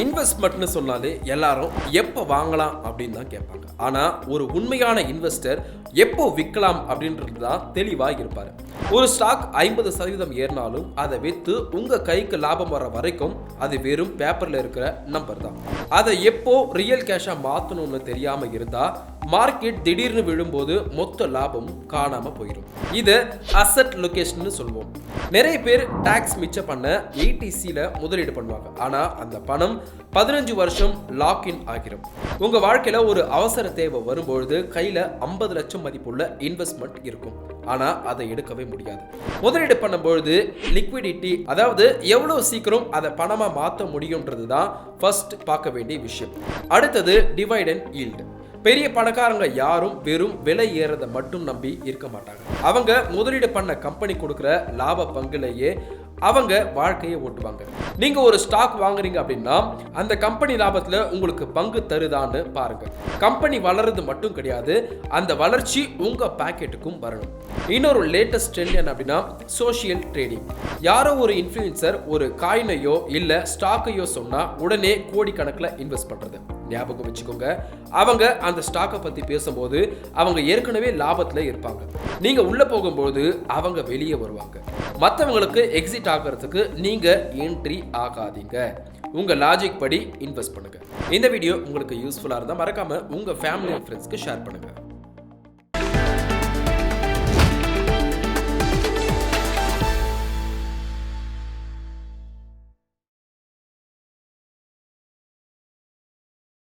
இன்வெஸ்ட்மெண்ட்னு சொன்னாலே எல்லாரும் எப்போ வாங்கலாம் அப்படின்னு தான் கேட்பாங்க. ஆனால் ஒரு உண்மையான இன்வெஸ்டர் எப்போ விற்கலாம் அப்படின்றது தான் தெளிவாக இருப்பார். ஒரு ஸ்டாக் 50% ஏறினாலும் அதை விற்று உங்கள் கைக்கு லாபம் வர வரைக்கும் அது வெறும் பேப்பரில் இருக்கிற நம்பர் தான். அதை எப்போ ரியல் கேஷாக மாற்றணும்னு தெரியாமல் இருந்தால் மார்க்கெட் திடீர்னு விழும்போது மொத்த லாபம் காணாமல் போயிடும். இதை அசெட் லொகேஷன் சொல்லுவோம். நிறைய பேர் டாக்ஸ் மிச்சம் பண்ண ஏடிசியில் முதலீடு பண்ணுவாங்க. ஆனால் அந்த பணம் 15 வருஷம் லாக்இன் ஆகிரும். உங்கள் வாழ்க்கையில் ஒரு அவசர தேவை வரும்பொழுது கையில் 50 லட்சம் மதிப்புள்ள இன்வெஸ்ட்மெண்ட் இருக்கும். ஆனால் அதை எடுக்கவே முடியாது. முதலீடு பண்ணும்பொழுது லிக்விடிட்டி, அதாவது எவ்வளோ சீக்கிரம் அதை பணமாக மாற்ற முடியும்ன்றது தான் ஃபர்ஸ்ட் பார்க்க வேண்டிய விஷயம். அடுத்தது டிவைடெண்ட் ஈல்டு. பெரிய பணக்காரங்க யாரும் வெறும் விலை ஏறதை மட்டும் நம்பி இருக்க மாட்டாங்க. அவங்க முதலீடு பண்ண கம்பெனி கொடுக்குற லாப பங்குலேயே அவங்க வாழ்க்கையை ஓட்டுவாங்க. நீங்க ஒரு ஸ்டாக் வாங்குறீங்க அப்படின்னா அந்த கம்பெனி லாபத்துல உங்களுக்கு பங்கு தருதான்னு பாருங்க. கம்பெனி வளர்றது மட்டும் கிடையாது, அந்த வளர்ச்சி உங்க பாக்கெட்டுக்கும் வரணும். இன்னொரு லேட்டஸ்ட் ட்ரெண்ட் என்ன அப்படின்னா சோஷியல் ட்ரேடிங். யாரோ ஒரு இன்ஃப்ளூயன்சர் ஒரு காயினையோ இல்ல ஸ்டாக்கையோ சொன்னா உடனே கோடிக்கணக்கில் இன்வெஸ்ட் பண்றது. ஞாபகம் வச்சுக்கோங்க, அவங்க அந்த ஸ்டாக்கை பத்தி பேசும்போது அவங்க ஏற்கனவே லாபத்துல இருப்பாங்க. நீங்க உள்ள போகும்போது அவங்க வெளியே வருவாங்க. மற்றவங்களுக்கு எக்ஸிட் ஆகிறதுக்கு நீங்க என்ட்ரி ஆகாதீங்க. உங்க லாஜிக் படி இன்வெஸ்ட் பண்ணுங்க. இந்த வீடியோ உங்களுக்கு யூஸ்ஃபுல்லா இருந்தா மறக்காம உங்க ஃபேமிலி அண்ட் ஃப்ரெண்ட்ஸ்க்கு ஷேர் பண்ணுங்க.